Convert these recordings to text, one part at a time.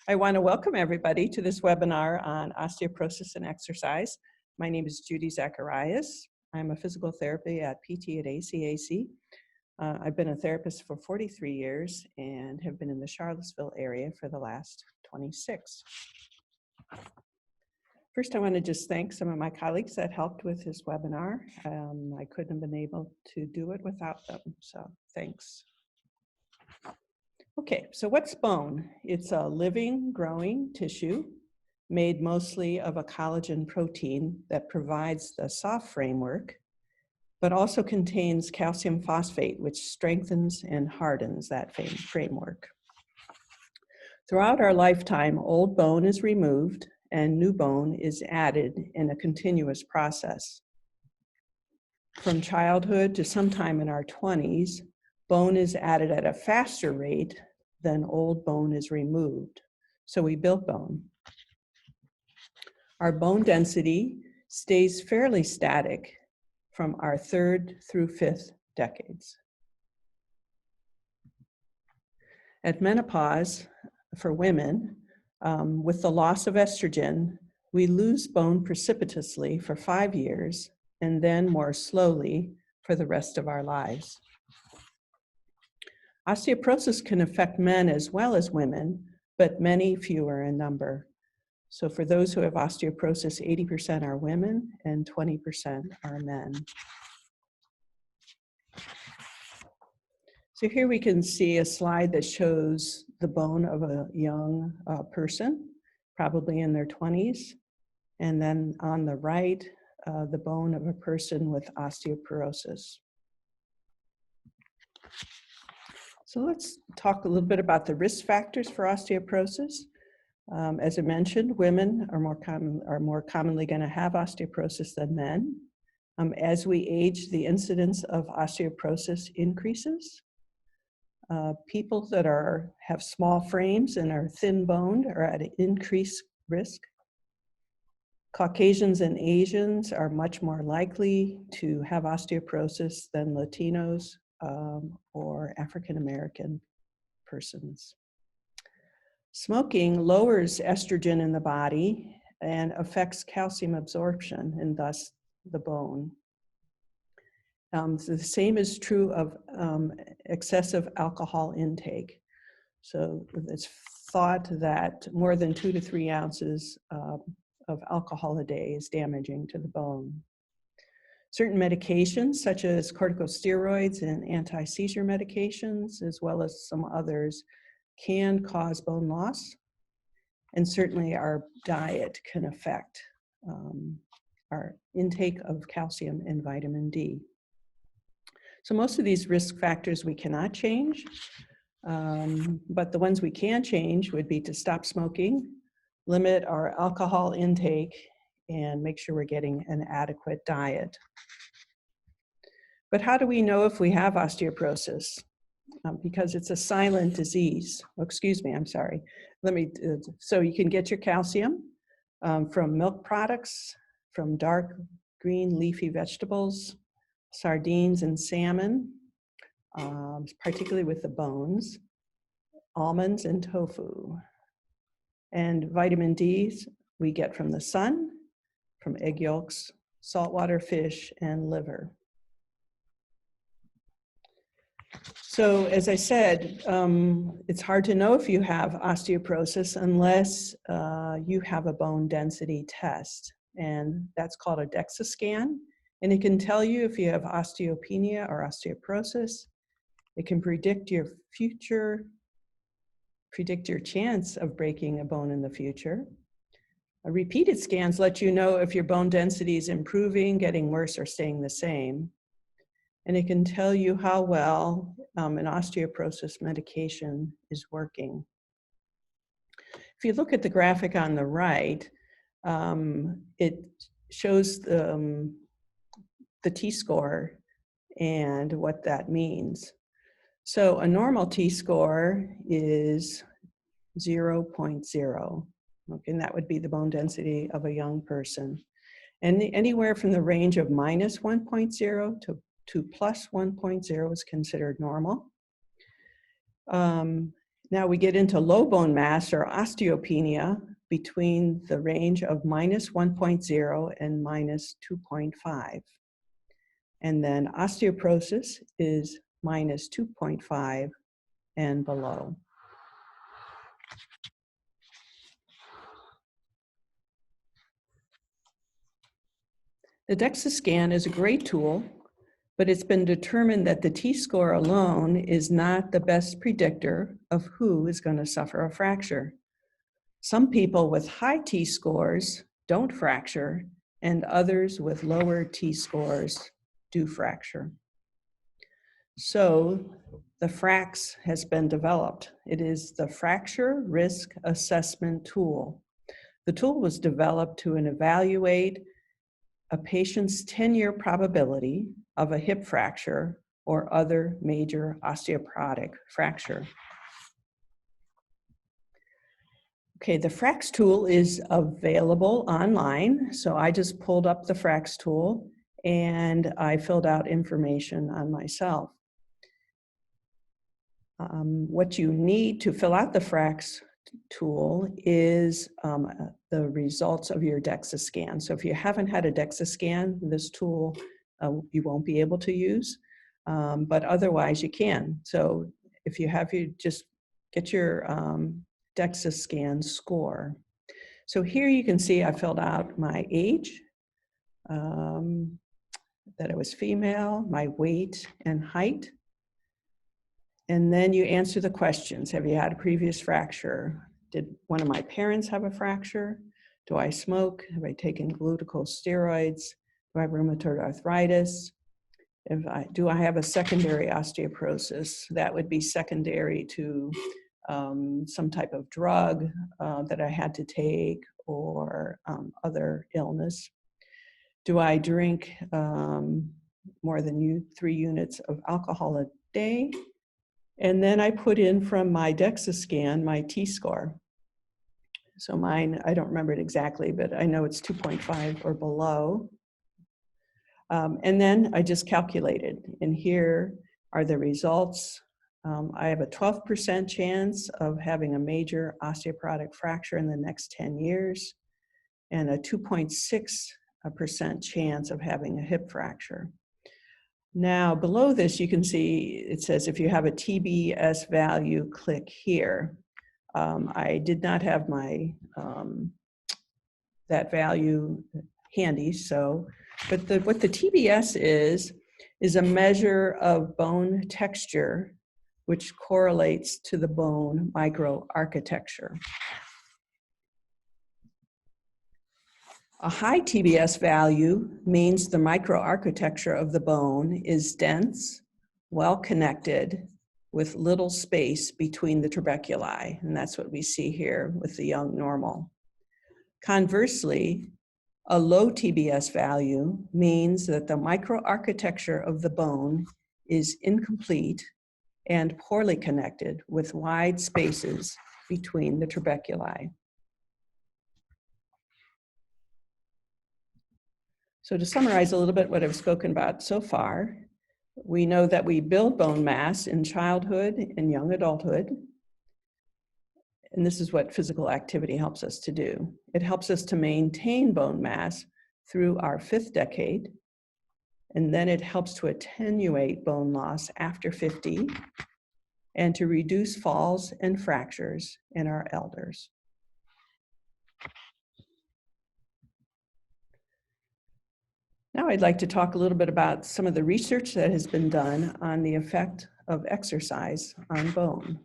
I want to welcome everybody to this webinar on osteoporosis and exercise. My name is Judy Zacharias. I'm a physical therapy at PT at ACAC. I've been a therapist for 43 years and have been in the Charlottesville area for the last 26. First, I want to just thank some of my colleagues that helped with this webinar. I couldn't have been able to do it without them, so thanks. Okay, so what's bone? It's a living, growing tissue made mostly of a collagen protein that provides the soft framework, but also contains calcium phosphate, which strengthens and hardens that framework. Throughout our lifetime, old bone is removed and new bone is added in a continuous process. From childhood to sometime in our 20s, bone is added at a faster rate than old bone is removed. So we build bone. Our bone density stays fairly static from our 3rd through 5th decades. At menopause, for women, with the loss of estrogen, we lose bone precipitously for 5 years and then more slowly for the rest of our lives. Osteoporosis can affect men as well as women, but many fewer in number. So for those who have osteoporosis, 80% are women and 20% are men. So here we can see a slide that shows the bone of a young person, probably in their 20s. And then on the right, the bone of a person with osteoporosis. So let's talk a little bit about the risk factors for osteoporosis. As I mentioned, women are more commonly going to have osteoporosis than men. As we age, the incidence of osteoporosis increases. People that have small frames and are thin-boned are at an increased risk. Caucasians and Asians are much more likely to have osteoporosis than Latinos or African American persons. Smoking lowers estrogen in the body and affects calcium absorption and thus the bone. So the same is true of excessive alcohol intake. So it's thought that more than 2 to 3 ounces of alcohol a day is damaging to the bone. Certain medications, such as corticosteroids and anti-seizure medications, as well as some others, can cause bone loss. And certainly our diet can affect our intake of calcium and vitamin D. So most of these risk factors we cannot change, but the ones we can change would be to stop smoking, limit our alcohol intake, and make sure we're getting an adequate diet. But how do we know if we have osteoporosis? Because it's a silent disease. Oh, excuse me, I'm sorry. So you can get your calcium from milk products, from dark green leafy vegetables, sardines and salmon, particularly with the bones, almonds and tofu. And vitamin D we get from the sun, from egg yolks, saltwater fish, and liver. So as I said, it's hard to know if you have osteoporosis unless you have a bone density test. And that's called a DEXA scan. And it can tell you if you have osteopenia or osteoporosis. It can predict your future, predict your chance of breaking a bone in the future. Repeated scans let you know if your bone density is improving, getting worse, or staying the same. And it can tell you how well an osteoporosis medication is working. If you look at the graphic on the right, it shows the T-score and what that means. So a normal T-score is 0.0. Okay, and that would be the bone density of a young person. And anywhere from the range of minus 1.0 to plus 1.0 is considered normal. Now we get into low bone mass or osteopenia between the range of -1.0 and -2.5. And then osteoporosis is -2.5 and below. The DEXA scan is a great tool, but it's been determined that the T-score alone is not the best predictor of who is going to suffer a fracture. Some people with high T-scores don't fracture, and others with lower T-scores do fracture. So the FRAX has been developed. It is the Fracture Risk Assessment Tool. The tool was developed to evaluate a patient's 10-year probability of a hip fracture or other major osteoporotic fracture. Okay, the FRAX tool is available online. So I just pulled up the FRAX tool and I filled out information on myself. What you need to fill out the FRAX tool is the results of your DEXA scan. So if you haven't had a DEXA scan, this tool you won't be able to use, but otherwise you can. So if you have, you just get your DEXA scan score. So here you can see I filled out my age, that I was female, my weight and height. And then you answer the questions. Have you had a previous fracture? Did one of my parents have a fracture? Do I smoke? Have I taken glucocorticoids? Do I have rheumatoid arthritis? Do I have a secondary osteoporosis? That would be secondary to some type of drug that I had to take or other illness. Do I drink more than 3 units of alcohol a day? And then I put in from my DEXA scan my T-score. So mine, I don't remember it exactly, but I know it's 2.5 or below. And then I just calculated, and here are the results. I have a 12% chance of having a major osteoporotic fracture in the next 10 years, and a 2.6% chance of having a hip fracture. Now, below this, you can see it says if you have a TBS value, click here. I did not have my that value handy, so, but what the TBS is a measure of bone texture, which correlates to the bone microarchitecture. A high TBS value means the microarchitecture of the bone is dense, well-connected, with little space between the trabeculi, and that's what we see here with the young normal. Conversely, a low TBS value means that the microarchitecture of the bone is incomplete and poorly connected with wide spaces between the trabeculi. So to summarize a little bit what I've spoken about so far, we know that we build bone mass in childhood and young adulthood. And this is what physical activity helps us to do. It helps us to maintain bone mass through our 5th decade. And then it helps to attenuate bone loss after 50 and to reduce falls and fractures in our elders. Now I'd like to talk a little bit about some of the research that has been done on the effect of exercise on bone.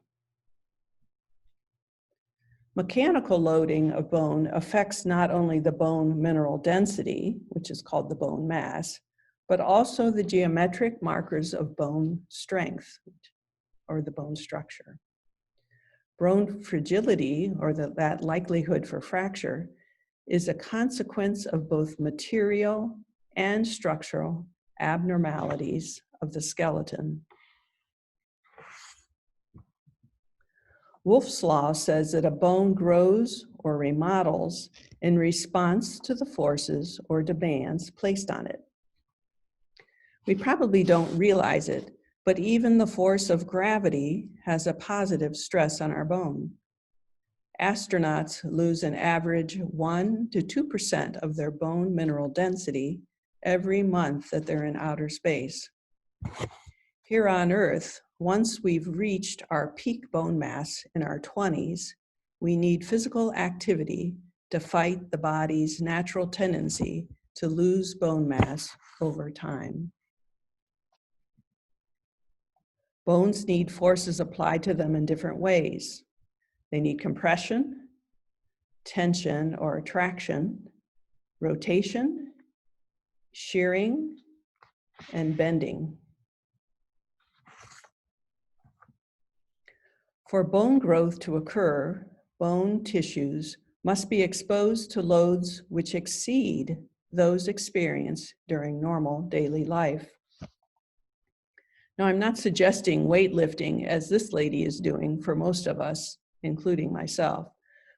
Mechanical loading of bone affects not only the bone mineral density, which is called the bone mass, but also the geometric markers of bone strength, or the bone structure. Bone fragility, or that likelihood for fracture, is a consequence of both material and structural abnormalities of the skeleton. Wolff's law says that a bone grows or remodels in response to the forces or demands placed on it. We probably don't realize it, But even the force of gravity has a positive stress on our bone. Astronauts lose an average 1 to 2% of their bone mineral density every month that they're in outer space. Here on Earth, once we've reached our peak bone mass in our 20s, we need physical activity to fight the body's natural tendency to lose bone mass over time. Bones need forces applied to them in different ways. They need compression, tension or attraction, rotation, shearing, and bending. For bone growth to occur, bone tissues must be exposed to loads which exceed those experienced during normal daily life. Now, I'm not suggesting weightlifting as this lady is doing for most of us, including myself,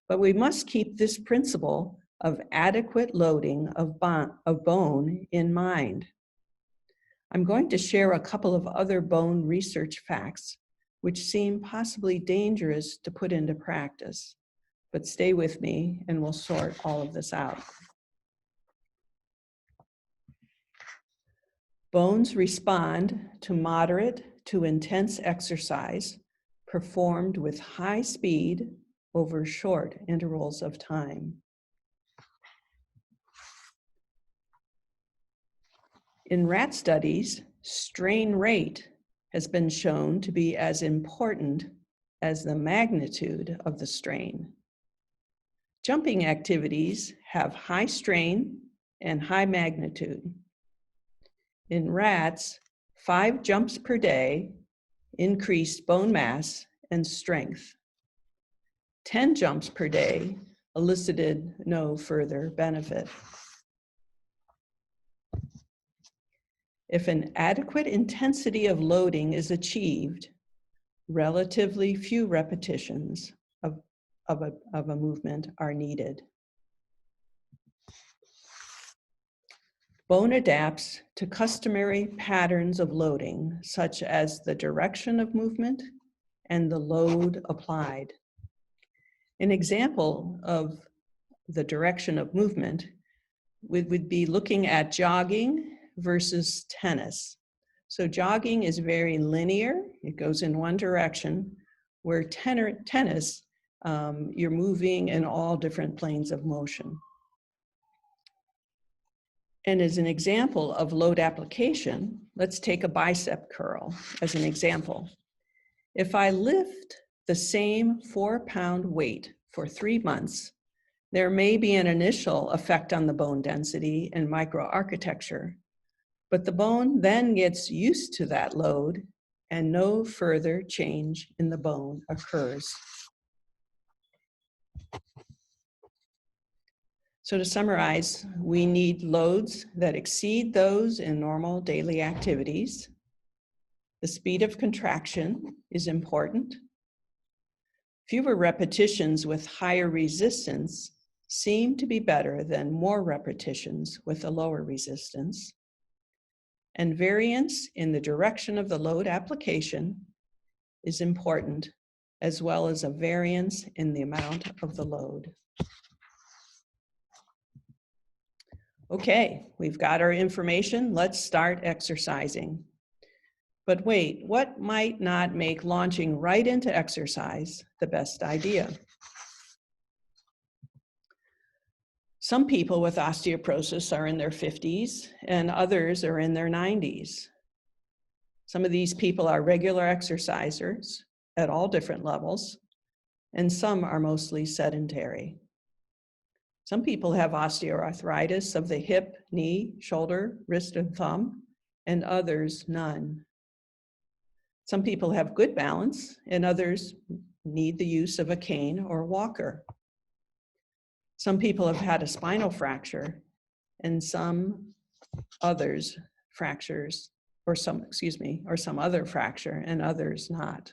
but we must keep this principle of adequate loading of bone in mind. I'm going to share a couple of other bone research facts which seem possibly dangerous to put into practice, but stay with me and we'll sort all of this out. Bones respond to moderate to intense exercise performed with high speed over short intervals of time. In rat studies, strain rate has been shown to be as important as the magnitude of the strain. Jumping activities have high strain and high magnitude. In rats, 5 jumps per day increased bone mass and strength. 10 jumps per day elicited no further benefit. If an adequate intensity of loading is achieved, relatively few repetitions of a movement are needed. Bone adapts to customary patterns of loading, such as the direction of movement and the load applied. An example of the direction of movement would be looking at jogging versus tennis. So jogging is very linear, it goes in one direction, where tennis, you're moving in all different planes of motion. And as an example of load application, let's take a bicep curl as an example. If I lift the same 4-pound weight for 3 months, there may be an initial effect on the bone density and microarchitecture, but the bone then gets used to that load and no further change in the bone occurs. So to summarize, we need loads that exceed those in normal daily activities. The speed of contraction is important. Fewer repetitions with higher resistance seem to be better than more repetitions with a lower resistance. And variance in the direction of the load application is important, as well as a variance in the amount of the load. Okay, we've got our information. Let's start exercising. But wait, what might not make launching right into exercise the best idea? Some people with osteoporosis are in their 50s and others are in their 90s. Some of these people are regular exercisers at all different levels, and some are mostly sedentary. Some people have osteoarthritis of the hip, knee, shoulder, wrist, and thumb, and others none. Some people have good balance, and others need the use of a cane or walker. Some people have had a spinal fracture, and some others fractures, or some other fracture, and others not.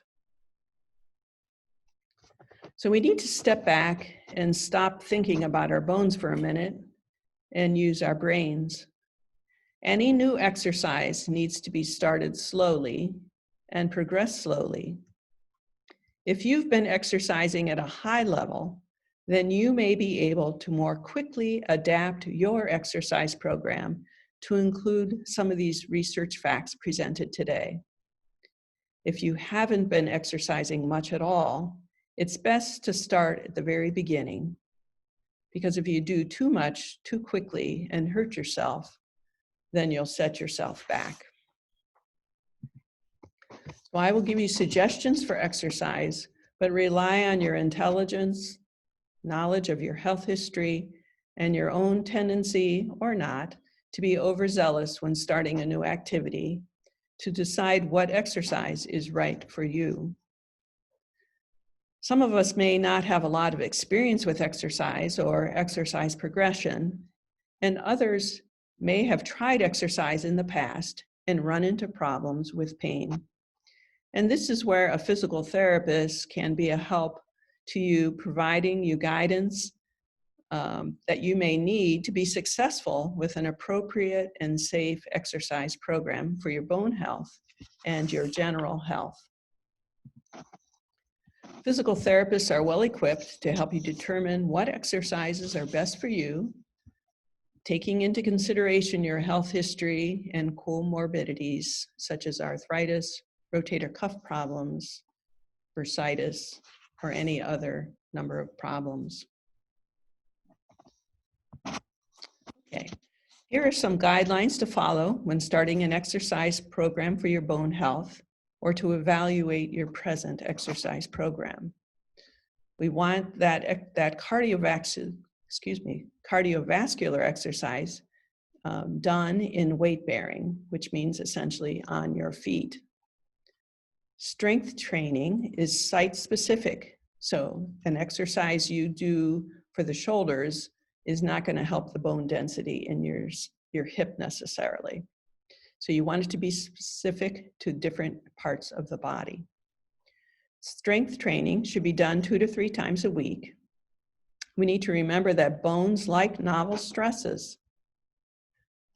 So we need to step back and stop thinking about our bones for a minute and use our brains. Any new exercise needs to be started slowly and progress slowly. If you've been exercising at a high level, then you may be able to more quickly adapt your exercise program to include some of these research facts presented today. If you haven't been exercising much at all, it's best to start at the very beginning, because if you do too much too quickly and hurt yourself, then you'll set yourself back. So I will give you suggestions for exercise, but rely on your intelligence, knowledge of your health history, and your own tendency or not to be overzealous when starting a new activity to decide what exercise is right for you. Some of us may not have a lot of experience with exercise or exercise progression, and others may have tried exercise in the past and run into problems with pain. And this is where a physical therapist can be a help to you, providing you guidance that you may need to be successful with an appropriate and safe exercise program for your bone health and your general health. Physical therapists are well equipped to help you determine what exercises are best for you, taking into consideration your health history and comorbidities such as arthritis, rotator cuff problems, bursitis, or any other number of problems. Okay, here are some guidelines to follow when starting an exercise program for your bone health or to evaluate your present exercise program. We want that cardiovascular exercise done in weight bearing, which means essentially on your feet. Strength training is site specific. So an exercise you do for the shoulders is not going to help the bone density in your hip necessarily. So you want it to be specific to different parts of the body. Strength training should be done 2 to 3 times a week. We need to remember that bones like novel stresses.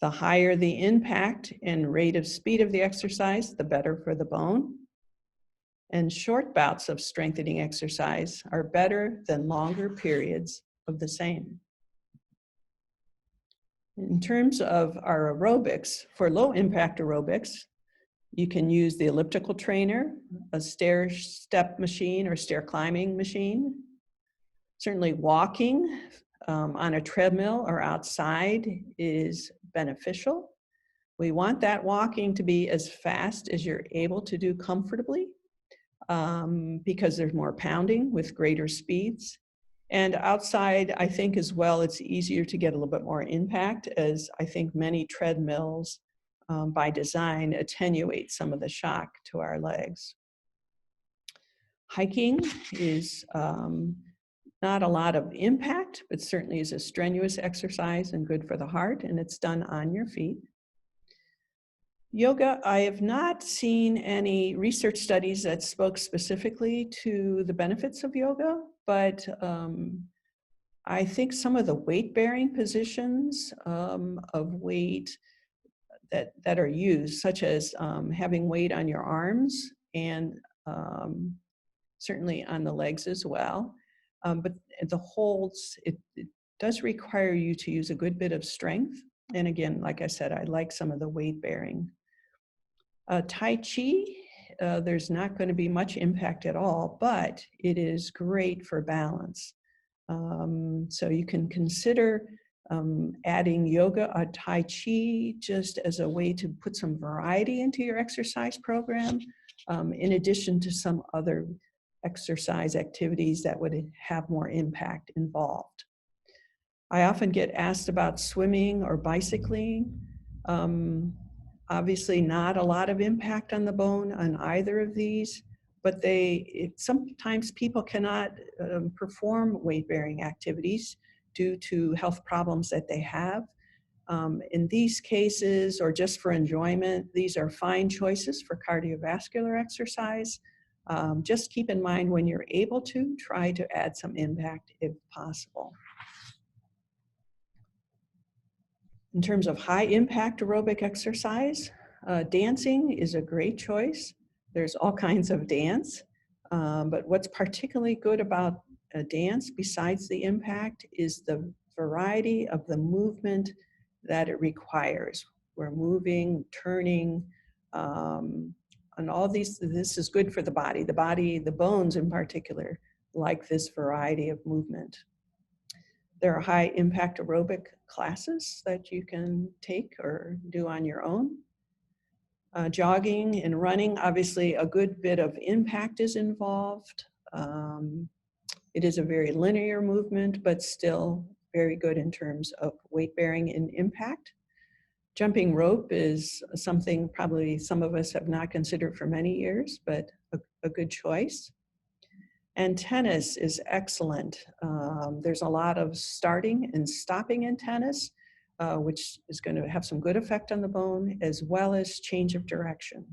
The higher the impact and rate of speed of the exercise, the better for the bone. And short bouts of strengthening exercise are better than longer periods of the same. In terms of our aerobics, for low impact aerobics, you can use the elliptical trainer, a stair step machine or stair climbing machine. Certainly walking on a treadmill or outside is beneficial. We want that walking to be as fast as you're able to do comfortably because there's more pounding with greater speeds. And outside, I think as well, it's easier to get a little bit more impact, as I think many treadmills by design attenuate some of the shock to our legs. Hiking is not a lot of impact, but certainly is a strenuous exercise and good for the heart, and it's done on your feet. Yoga, I have not seen any research studies that spoke specifically to the benefits of yoga, but I think some of the weight-bearing positions of weight that are used, such as having weight on your arms and certainly on the legs as well, but the holds, it does require you to use a good bit of strength. And again, like I said, I like some of the weight-bearing. Tai Chi, there's not going to be much impact at all, but it is great for balance. So you can consider adding yoga or Tai Chi just as a way to put some variety into your exercise program, in addition to some other exercise activities that would have more impact involved. I often get asked about swimming or bicycling. Obviously not a lot of impact on the bone on either of these, but sometimes people cannot perform weight-bearing activities due to health problems that they have. In these cases, or just for enjoyment, these are fine choices for cardiovascular exercise. Just keep in mind when you're able to, try to add some impact if possible. In terms of high impact aerobic exercise, dancing is a great choice. There's all kinds of dance, but what's particularly good about a dance besides the impact is the variety of the movement that it requires. We're moving, turning, and all these, this is good for the body. The bones in particular, like this variety of movement. There are high impact aerobic classes that you can take or do on your own. Jogging and running, obviously a good bit of impact is involved. It is a very linear movement, but still very good in terms of weight bearing and impact. Jumping rope is something probably some of us have not considered for many years, but a good choice. And tennis is excellent. There's a lot of starting and stopping in tennis, which is going to have some good effect on the bone, as well as change of direction.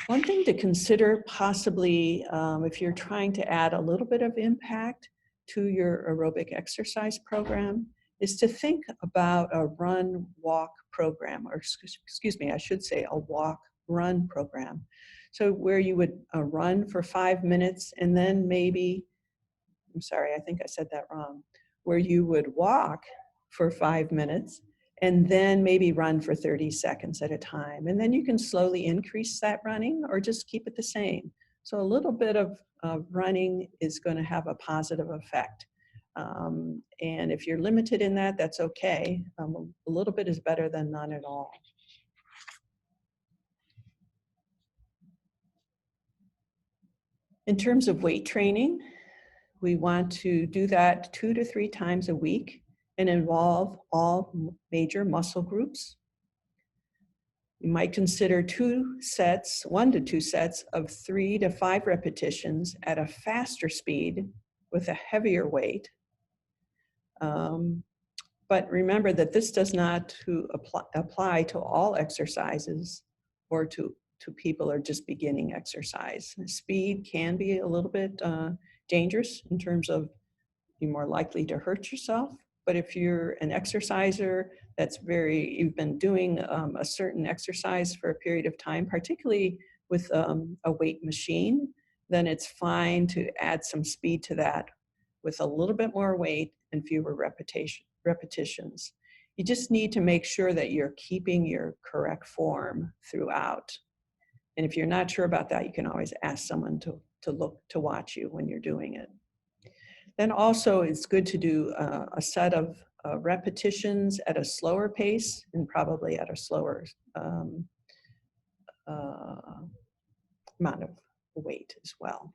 One thing to consider possibly if you're trying to add a little bit of impact to your aerobic exercise program is to think about a run-walk program, or excuse me, I should say a walk-run program. So where you would run for 5 minutes and then maybe, I'm sorry, I think I said that wrong, where you would walk for 5 minutes and then maybe run for 30 seconds at a time. And then you can slowly increase that running or just keep it the same. So a little bit of running is going to have a positive effect. And if you're limited in that, that's okay. A little bit is better than none at all. In terms of weight training, we want to do that 2 to 3 times a week and involve all major muscle groups. You might consider 1 to 2 sets of 3 to 5 repetitions at a faster speed with a heavier weight. But remember that this does not apply to all exercises or to people who are just beginning exercise. Speed can be a little bit dangerous in terms of you're more likely to hurt yourself. But if you're an exerciser you've been doing a certain exercise for a period of time, particularly with a weight machine, then it's fine to add some speed to that with a little bit more weight and fewer repetitions. You just need to make sure that you're keeping your correct form throughout. And if you're not sure about that, you can always ask someone to watch you when you're doing it. Then also it's good to do a set of repetitions at a slower pace and probably at a slower amount of weight as well.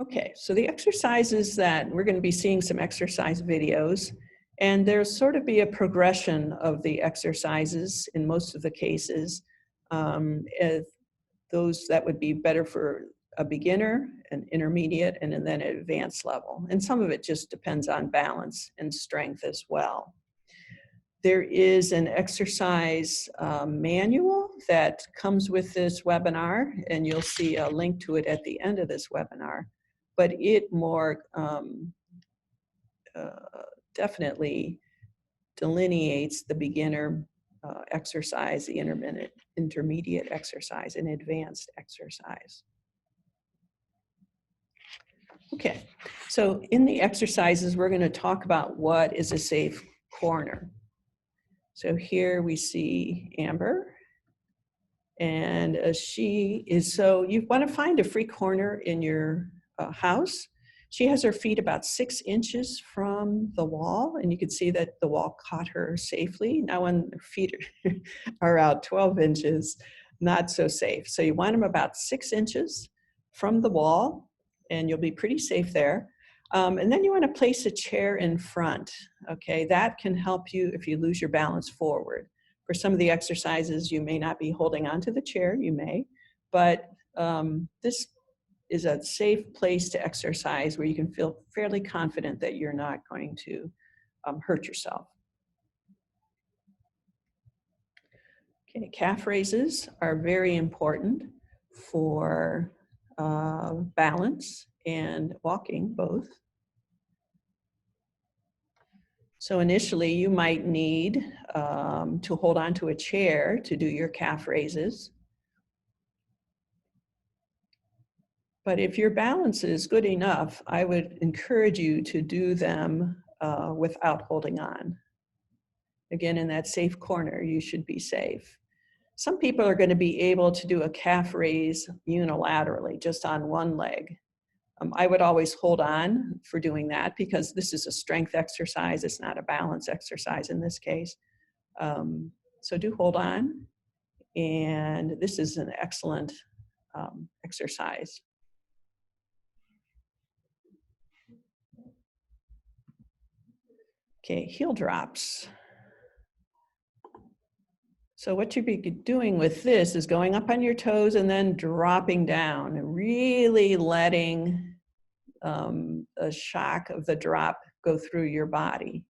Okay, so the exercises that we're going to be seeing some exercise videos, and there'll sort of be a progression of the exercises in most of the cases. Those that would be better for a beginner, an intermediate, and then an advanced level. And some of it just depends on balance and strength as well. There is an exercise manual that comes with this webinar, and you'll see a link to it at the end of this webinar. But it more definitely delineates the beginner exercise, the intermediate exercise, and advanced exercise. Okay, so in the exercises, we're going to talk about what is a safe corner. So here we see Amber, and she is, so you want to find a free corner in your house. She has her feet about 6 inches from the wall, and you can see that the wall caught her safely. Now when her feet are out 12 inches, not so safe. So you want them about 6 inches from the wall, and you'll be pretty safe there. And then you want to place a chair in front, okay? That can help you if you lose your balance forward. For some of the exercises, you may not be holding onto the chair, you may, but this is a safe place to exercise where you can feel fairly confident that you're not going to hurt yourself. Okay, calf raises are very important for balance and walking both. So initially you might need to hold onto a chair to do your calf raises. But if your balance is good enough, I would encourage you to do them without holding on. Again, in that safe corner, you should be safe. Some people are going to be able to do a calf raise unilaterally, just on one leg. I would always hold on for doing that because this is a strength exercise. It's not a balance exercise in this case. So do hold on. And this is an excellent exercise. Okay, heel drops. So what you'd be doing with this is going up on your toes and then dropping down and really letting the shock of the drop go through your body.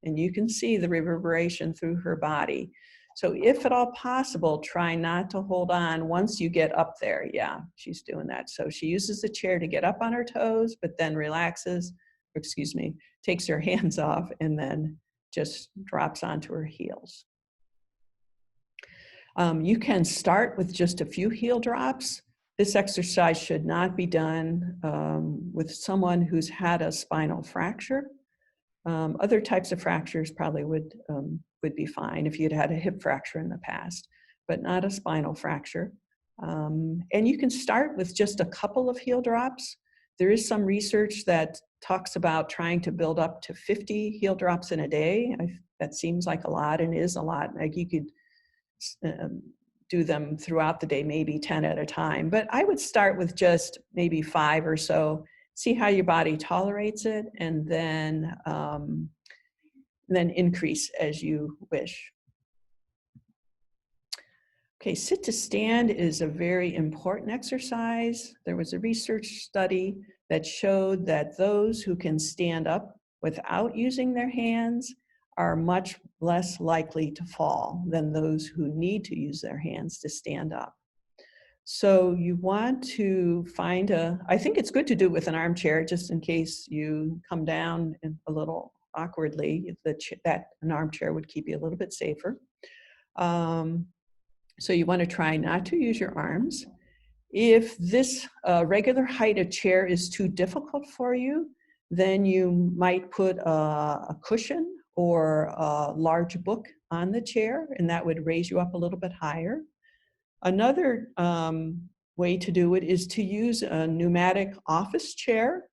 And you can see the reverberation through her body. So if at all possible, try not to hold on once you get up there. Yeah, she's doing that. So she uses the chair to get up on her toes, but then relaxes, excuse me, takes her hands off and then just drops onto her heels. You can start with just a few heel drops. This exercise should not be done with someone who's had a spinal fracture. Other types of fractures probably would be fine if you'd had a hip fracture in the past, but not a spinal fracture. And you can start with just a couple of heel drops. There is some research that talks about trying to build up to 50 heel drops in a day. That seems like a lot and is a lot. Like you could do them throughout the day, maybe 10 at a time. But I would start with just maybe 5 or so, see how your body tolerates it, and then increase as you wish. Okay, sit to stand is a very important exercise. There was a research study that showed that those who can stand up without using their hands are much less likely to fall than those who need to use their hands to stand up. So you want to find I think it's good to do it with an armchair just in case you come down a little awkwardly, that an armchair would keep you a little bit safer. So you want to try not to use your arms. If this regular height of chair is too difficult for you, then you might put a cushion or a large book on the chair, and that would raise you up a little bit higher. Another way to do it is to use a pneumatic office chair.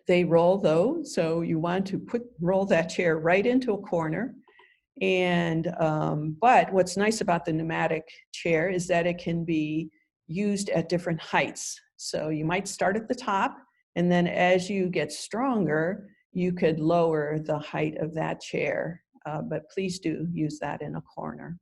They roll though, so you want to roll that chair right into a corner. And but what's nice about the pneumatic chair is that it can be used at different heights. So you might start at the top, and then as you get stronger, you could lower the height of that chair. But please do use that in a corner.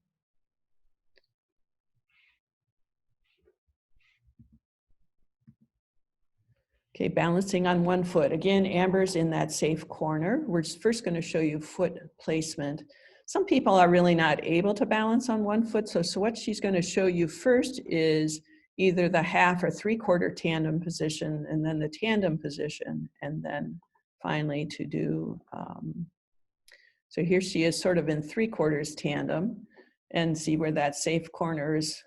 Okay, balancing on one foot. Again, Amber's in that safe corner. We're first going to show you foot placement. Some people are really not able to balance on one foot, so what she's going to show you first is either the half or 3/4 tandem position, and then the tandem position, and then finally to do, so here she is sort of in 3/4 tandem, and see where that safe corner is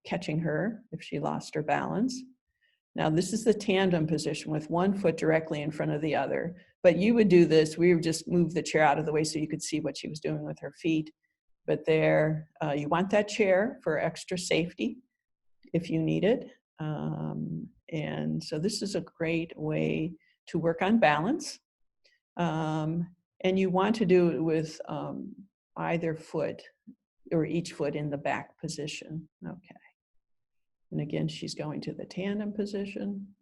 catching her if she lost her balance. Now this is the tandem position with one foot directly in front of the other. But you would do this, we would just move the chair out of the way so you could see what she was doing with her feet. But there, you want that chair for extra safety if you need it. And so this is a great way to work on balance. And you want to do it with either foot or each foot in the back position. Okay. And again, she's going to the tandem position.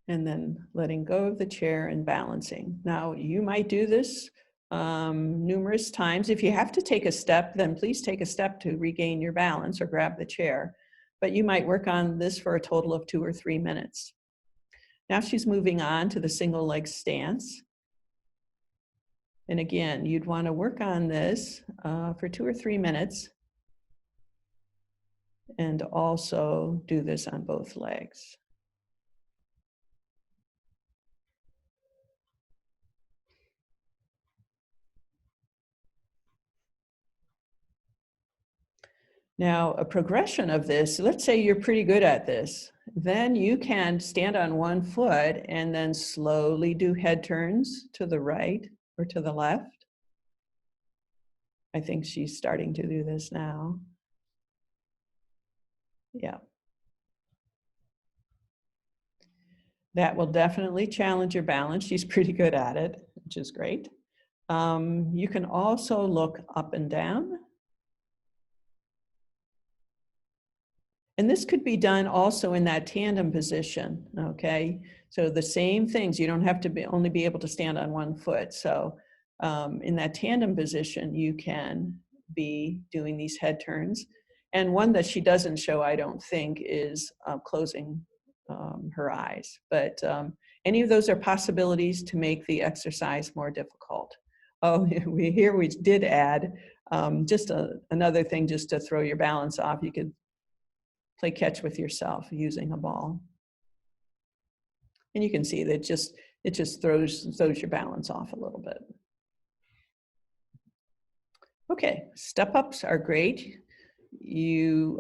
And then letting go of the chair and balancing. Now, you might do this numerous times. If you have to take a step, then please take a step to regain your balance or grab the chair. But you might work on this for a total of 2 or 3 minutes. Now she's moving on to the single leg stance. And again, you'd want to work on this for 2 or 3 minutes. And also do this on both legs. Now, a progression of this, let's say you're pretty good at this, then you can stand on one foot and then slowly do head turns to the right or to the left. I think she's starting to do this now. Yeah. That will definitely challenge your balance. She's pretty good at it, which is great. You can also look up and down. And this could be done also in that tandem position, okay? So the same things, you don't have to only be able to stand on one foot. So in that tandem position, you can be doing these head turns. And one that she doesn't show, I don't think, is closing her eyes. But any of those are possibilities to make the exercise more difficult. Oh, we did add just another thing just to throw your balance off. You could play catch with yourself using a ball. And you can see that it just throws your balance off a little bit. Okay, step-ups are great. You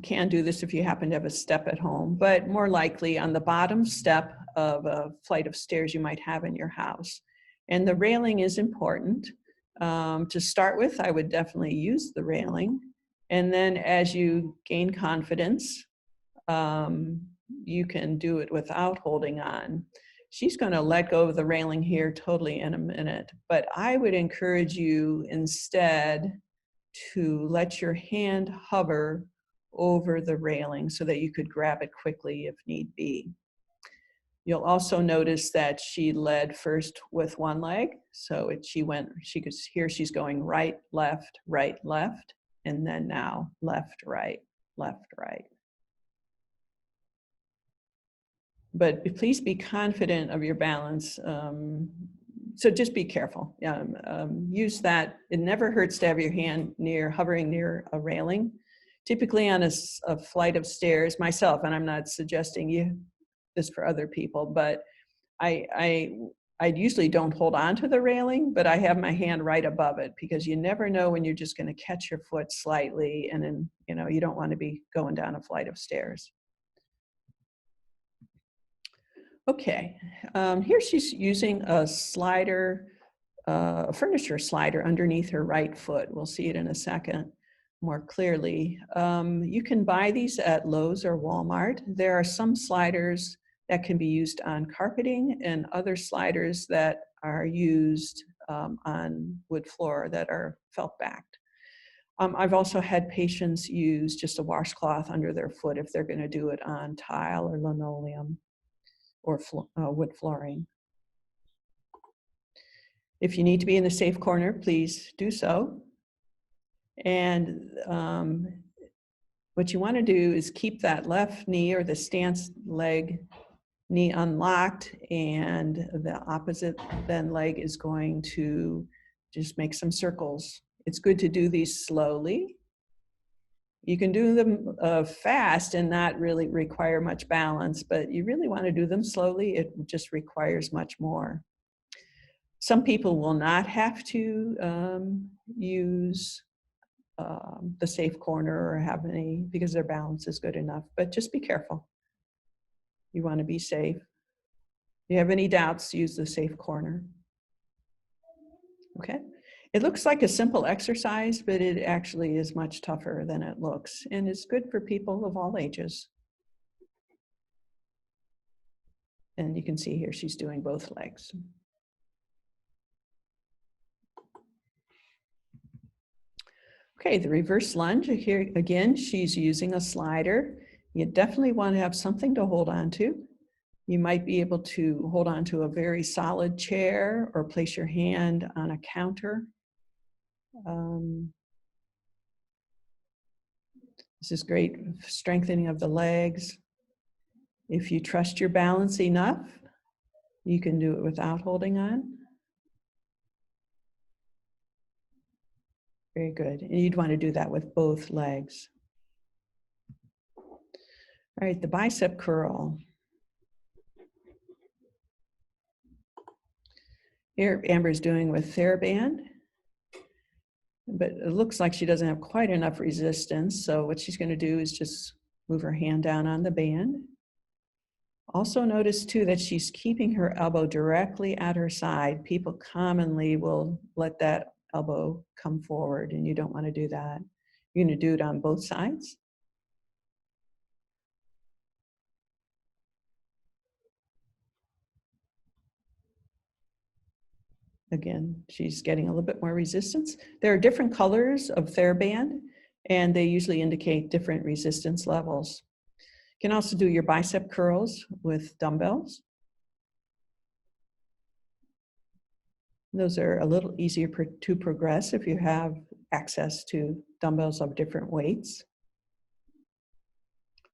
can do this if you happen to have a step at home, but more likely on the bottom step of a flight of stairs you might have in your house. And the railing is important. To start with, I would definitely use the railing. And then as you gain confidence, you can do it without holding on. She's going to let go of the railing here totally in a minute, but I would encourage you instead to let your hand hover over the railing so that you could grab it quickly if need be. You'll also notice that she led first with one leg. So she's going right, left, and then now left, right, left, right. But please be confident of your balance. So just be careful. Use that. It never hurts to have your hand hovering near a railing. Typically on a flight of stairs, myself, and I'm not suggesting this for other people, but I usually don't hold on to the railing, but I have my hand right above it because you never know when you're just going to catch your foot slightly, and then you don't want to be going down a flight of stairs. Okay, here she's using a slider, a furniture slider underneath her right foot. We'll see it in a second more clearly. You can buy these at Lowe's or Walmart. There are some sliders that can be used on carpeting and other sliders that are used on wood floor that are felt backed. I've also had patients use just a washcloth under their foot if they're going to do it on tile or linoleum or wood flooring. If you need to be in the safe corner, please do so. And what you want to do is keep that left knee or the stance leg knee unlocked, and the opposite then leg is going to just make some circles. It's good to do these slowly. You can do them fast and not really require much balance, but you really want to do them slowly. It just requires much more. Some people will not have to use the safe corner or have any because their balance is good enough, but just be careful. You want to be safe. If you have any doubts, use the safe corner. Okay. It looks like a simple exercise, but it actually is much tougher than it looks, and it's good for people of all ages. And you can see here she's doing both legs. Okay, the reverse lunge. Here again, she's using a slider. You definitely want to have something to hold on to. You might be able to hold on to a very solid chair or place your hand on a counter. This is great strengthening of the legs. If you trust your balance enough, you can do it without holding on. Very good. And you'd want to do that with both legs. All right, the bicep curl. Here, Amber's doing with TheraBand. But it looks like she doesn't have quite enough resistance. So what she's going to do is just move her hand down on the band. Also notice too that she's keeping her elbow directly at her side. People commonly will let that elbow come forward, and you don't want to do that. You're going to do it on both sides. Again, she's getting a little bit more resistance. There are different colors of TheraBand, and they usually indicate different resistance levels. You can also do your bicep curls with dumbbells. Those are a little easier to progress if you have access to dumbbells of different weights.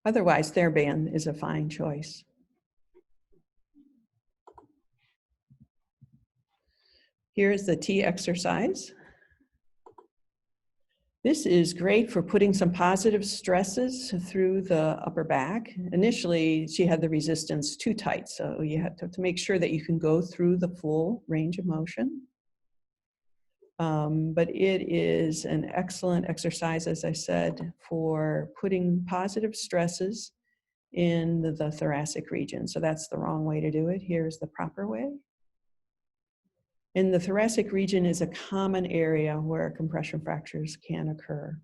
Otherwise, TheraBand is a fine choice. Here's the T exercise. This is great for putting some positive stresses through the upper back. Initially, she had the resistance too tight, so you have to make sure that you can go through the full range of motion. But it is an excellent exercise, as I said, for putting positive stresses in the thoracic region. So that's the wrong way to do it. Here's the proper way. And the thoracic region is a common area where compression fractures can occur.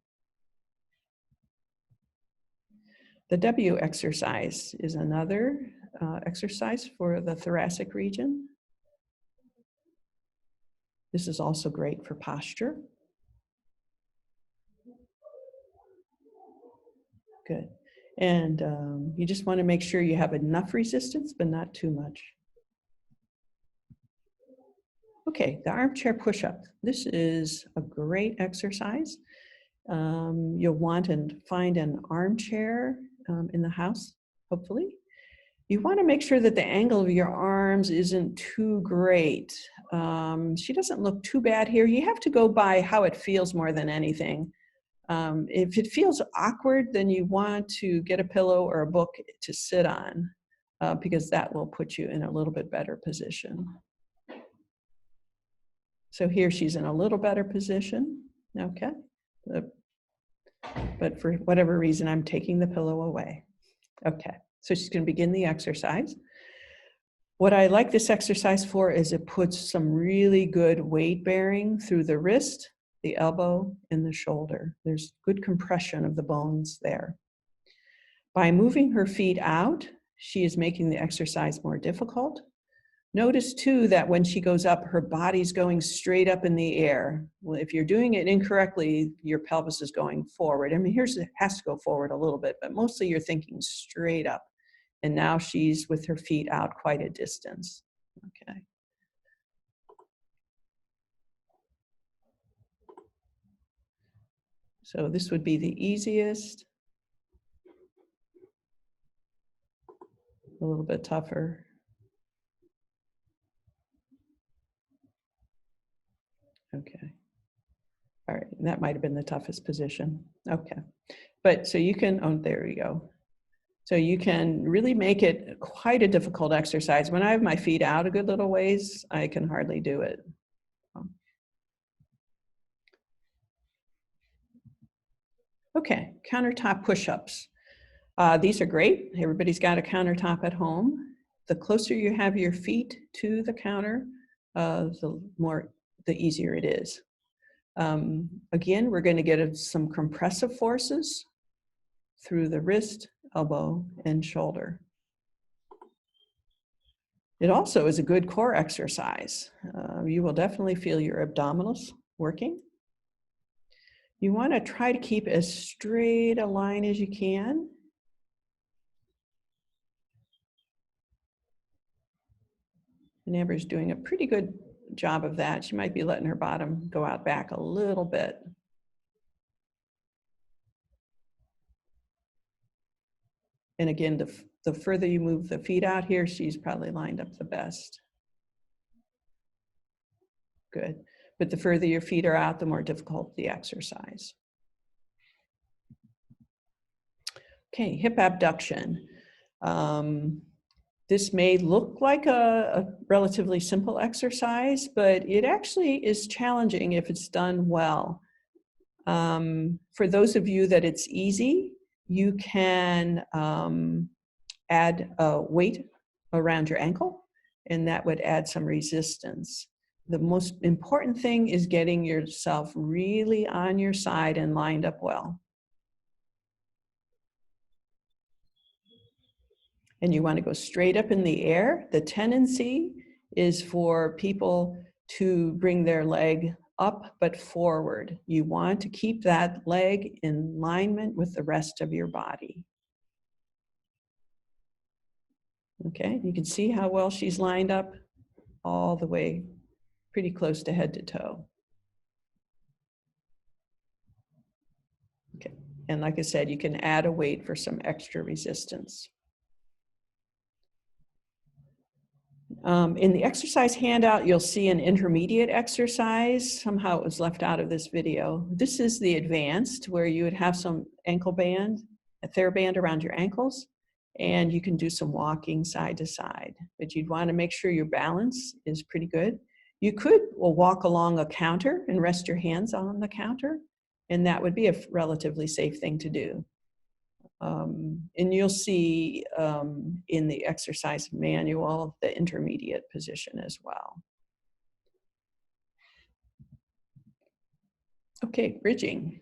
The W exercise is another exercise for the thoracic region. This is also great for posture. Good. And you just want to make sure you have enough resistance, but not too much. Okay, the armchair push-up. This is a great exercise. You'll want to find an armchair in the house, hopefully. You want to make sure that the angle of your arms isn't too great. She doesn't look too bad here. You have to go by how it feels more than anything. If it feels awkward, then you want to get a pillow or a book to sit on because that will put you in a little bit better position. So here she's in a little better position, okay? But for whatever reason, I'm taking the pillow away. Okay, so she's gonna begin the exercise. What I like this exercise for is it puts some really good weight bearing through the wrist, the elbow, and the shoulder. There's good compression of the bones there. By moving her feet out, she is making the exercise more difficult. Notice too that when she goes up, her body's going straight up in the air. Well, if you're doing it incorrectly, your pelvis is going forward. I mean, it has to go forward a little bit, but mostly you're thinking straight up. And now she's with her feet out quite a distance. Okay. So this would be the easiest. A little bit tougher. Okay. All right, that might have been the toughest position. Okay. But so you can, oh, there you go. So you can really make it quite a difficult exercise. When I have my feet out a good little ways, I can hardly do it. Okay, countertop push-ups. These are great. Everybody's got a countertop at home. The closer you have your feet to the counter, the easier it is. Again, we're going to get some compressive forces through the wrist, elbow, and shoulder. It also is a good core exercise. You will definitely feel your abdominals working. You want to try to keep as straight a line as you can. And Amber's doing a pretty good job of that. She might be letting her bottom go out back a little bit. And again, the further you move the feet out here, she's probably lined up the best. Good. But the further your feet are out, the more difficult the exercise. Okay, hip abduction. This may look like a relatively simple exercise, but it actually is challenging if it's done well. For those of you that it's easy, you can add a weight around your ankle, and that would add some resistance. The most important thing is getting yourself really on your side and lined up well. And you want to go straight up in the air. The tendency is for people to bring their leg up but forward. You want to keep that leg in alignment with the rest of your body. Okay, you can see how well she's lined up all the way pretty close to head to toe. Okay, and like I said, you can add a weight for some extra resistance. In the exercise handout, you'll see an intermediate exercise. Somehow it was left out of this video. This is the advanced, where you would have some ankle band, a TheraBand around your ankles, and you can do some walking side to side. But you'd want to make sure your balance is pretty good. You could walk along a counter and rest your hands on the counter, and that would be a relatively safe thing to do. And you'll see in the exercise manual the intermediate position as well. Okay, bridging.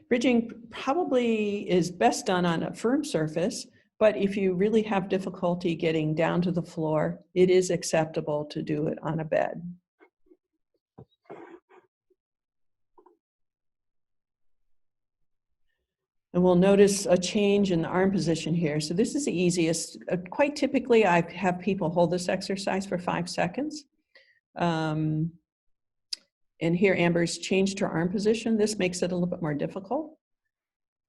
Bridging probably is best done on a firm surface, but if you really have difficulty getting down to the floor, it is acceptable to do it on a bed. And we'll notice a change in the arm position here. So this is the easiest. Quite typically, I have people hold this exercise for 5 seconds. And here Amber's changed her arm position. This makes it a little bit more difficult.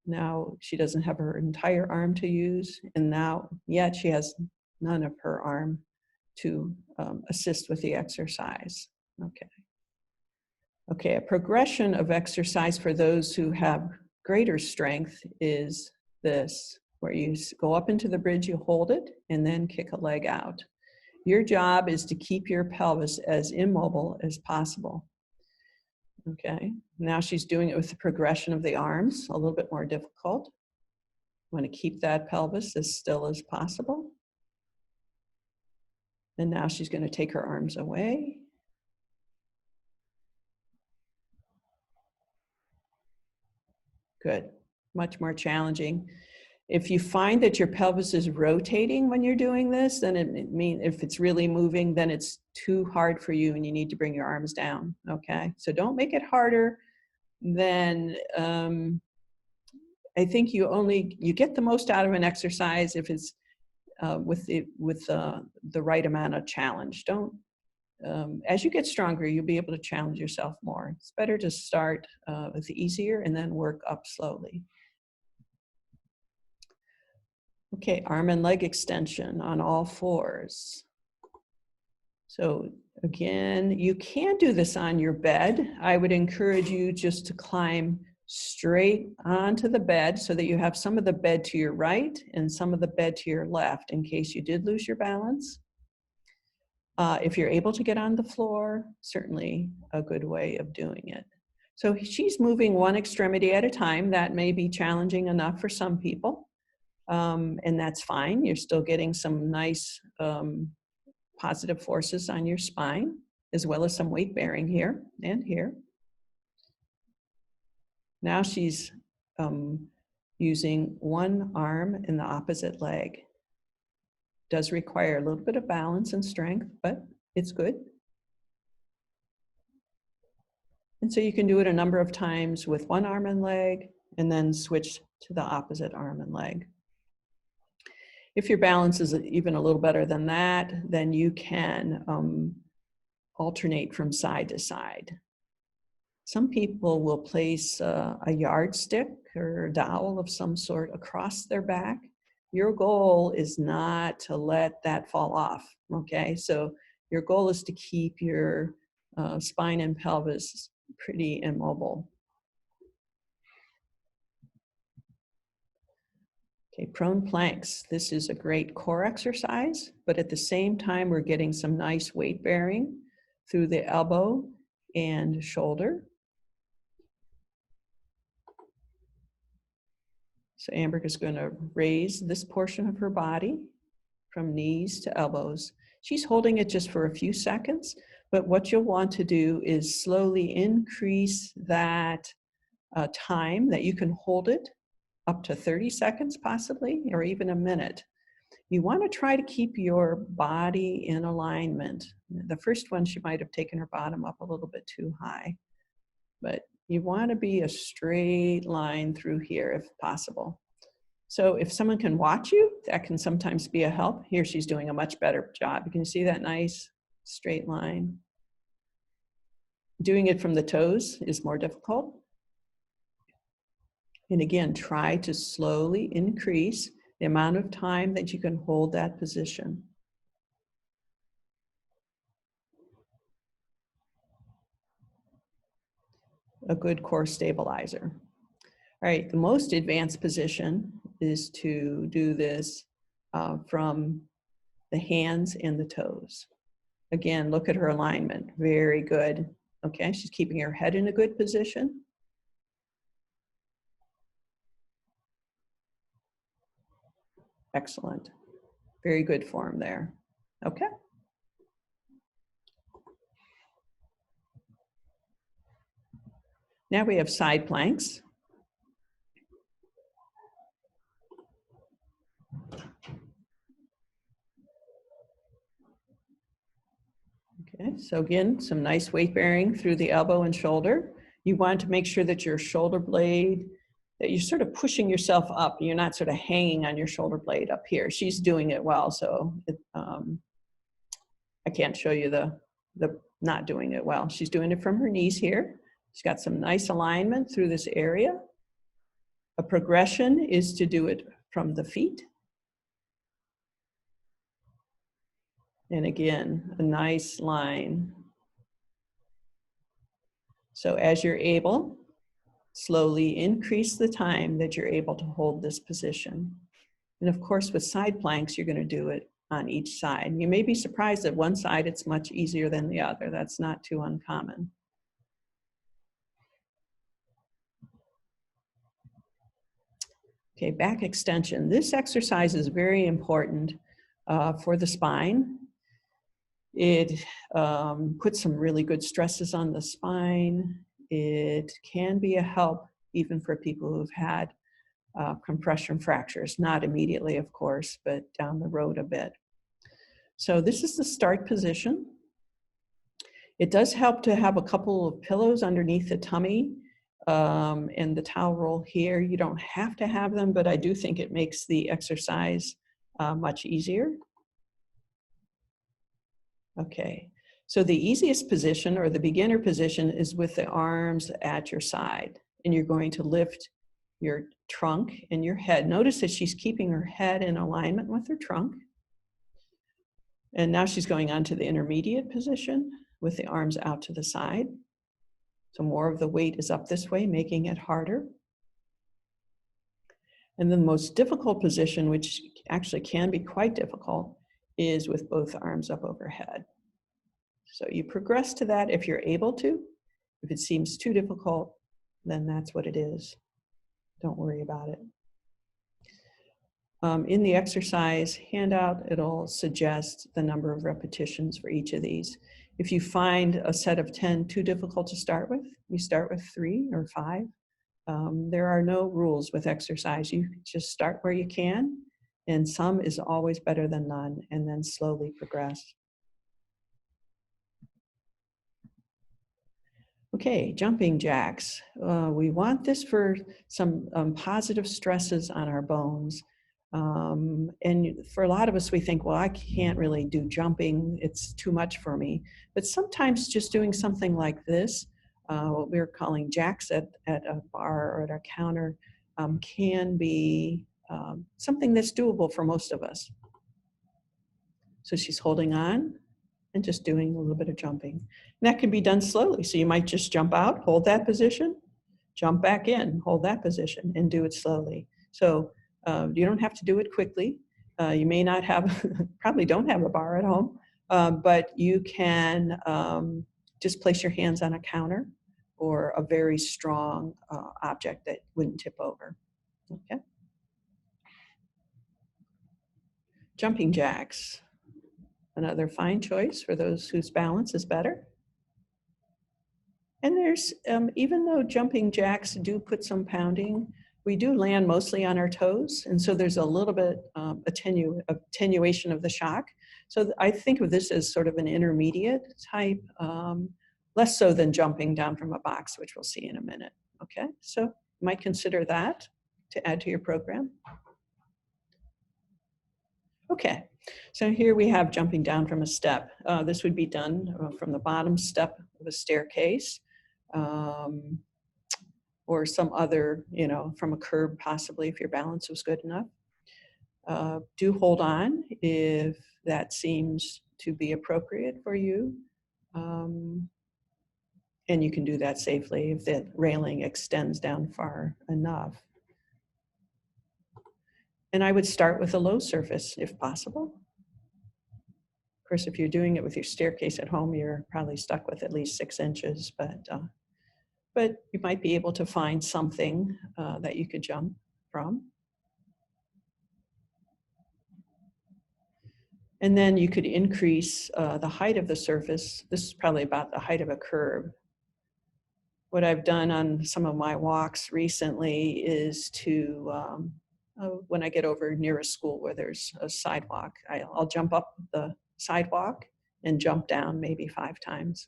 Now she doesn't have her entire arm to use, and now yet she has none of her arm to assist with the exercise. Okay. Okay, a progression of exercise for those who have greater strength is this, where you go up into the bridge, you hold it, and then kick a leg out. Your job is to keep your pelvis as immobile as possible. Okay, now she's doing it with the progression of the arms, a little bit more difficult. You want to keep that pelvis as still as possible. And now she's going to take her arms away. Good, much more challenging. If you find that your pelvis is rotating when you're doing this, then it means if it's really moving, then it's too hard for you and you need to bring your arms down, okay? So don't make it harder than, I think you get the most out of an exercise if it's with the right amount of challenge. Don't, as you get stronger, you'll be able to challenge yourself more. It's better to start with the easier and then work up slowly. Okay, arm and leg extension on all fours. So again, you can do this on your bed. I would encourage you just to climb straight onto the bed so that you have some of the bed to your right and some of the bed to your left in case you did lose your balance. If you're able to get on the floor, certainly a good way of doing it. So she's moving one extremity at a time. That may be challenging enough for some people. And that's fine. You're still getting some nice positive forces on your spine, as well as some weight bearing here and here. Now she's using one arm in the opposite leg. Does require a little bit of balance and strength, but it's good. And so you can do it a number of times with one arm and leg, and then switch to the opposite arm and leg. If your balance is even a little better than that, then you can alternate from side to side. Some people will place a yardstick or a dowel of some sort across their back. Your goal is not to let that fall off, okay? So your goal is to keep your spine and pelvis pretty immobile. Okay, prone planks. This is a great core exercise, but at the same time, we're getting some nice weight bearing through the elbow and shoulder. So Amber is going to raise this portion of her body from knees to elbows. She's holding it just for a few seconds, but what you'll want to do is slowly increase that time that you can hold it up to 30 seconds possibly, or even a minute. You want to try to keep your body in alignment. The first one, she might have taken her bottom up a little bit too high, but you want to be a straight line through here if possible. So if someone can watch you, that can sometimes be a help. Here she's doing a much better job. You can see that nice straight line. Doing it from the toes is more difficult. And again, try to slowly increase the amount of time that you can hold that position. A good core stabilizer. All right, the most advanced position is to do this from the hands and the toes. Again, look at her alignment, very good. Okay, she's keeping her head in a good position. Excellent, very good form there. Okay. Now we have side planks. Okay, so again, some nice weight bearing through the elbow and shoulder. You want to make sure that your shoulder blade, that you're sort of pushing yourself up. You're not sort of hanging on your shoulder blade up here. She's doing it well, so I can't show you the not doing it well. She's doing it from her knees here. She's got some nice alignment through this area. A progression is to do it from the feet. And again, a nice line. So as you're able, slowly increase the time that you're able to hold this position. And of course, with side planks, you're going to do it on each side. You may be surprised that one side it's much easier than the other. That's not too uncommon. Okay, back extension. This exercise is very important for the spine. It puts some really good stresses on the spine. It can be a help even for people who've had compression fractures, not immediately, of course, but down the road a bit. So this is the start position. It does help to have a couple of pillows underneath the tummy and the towel roll here. You don't have to have them, but I do think it makes the exercise much easier. Okay, so the easiest position or the beginner position is with the arms at your side, and you're going to lift your trunk and your head. Notice that she's keeping her head in alignment with her trunk. And now she's going on to the intermediate position with the arms out to the side. So more of the weight is up this way, making it harder. And the most difficult position, which actually can be quite difficult, is with both arms up overhead. So you progress to that if you're able to. If it seems too difficult, then that's what it is. Don't worry about it. In the exercise handout, it'll suggest the number of repetitions for each of these. If you find a set of 10 too difficult to start with, you start with 3 or 5. There are no rules with exercise. You just start where you can, and some is always better than none, and then slowly progress. Okay, jumping jacks. We want this for some positive stresses on our bones. And for a lot of us, we think, well, I can't really do jumping. It's too much for me. But sometimes just doing something like this, what we're calling jacks at a bar or at a counter, can be something that's doable for most of us. So she's holding on and just doing a little bit of jumping. And that can be done slowly. So you might just jump out, hold that position, jump back in, hold that position, and do it slowly. So you don't have to do it quickly. You may not have, probably don't have a bar at home, but you can just place your hands on a counter or a very strong object that wouldn't tip over. Okay. Jumping jacks, another fine choice for those whose balance is better. And there's, even though jumping jacks do put some pounding, we do land mostly on our toes. And so there's a little bit attenuation of the shock. So I think of this as sort of an intermediate type, less so than jumping down from a box, which we'll see in a minute. Okay, so you might consider that to add to your program. Okay, so here we have jumping down from a step. This would be done from the bottom step of a staircase, or some other, you know, from a curb possibly if your balance was good enough. Do hold on if that seems to be appropriate for you. And you can do that safely if the railing extends down far enough. And I would start with a low surface if possible. Of course, if you're doing it with your staircase at home, you're probably stuck with at least 6 inches, but you might be able to find something that you could jump from. And then you could increase the height of the surface. This is probably about the height of a curb. What I've done on some of my walks recently is to, when I get over near a school where there's a sidewalk, I'll jump up the sidewalk and jump down maybe 5 times.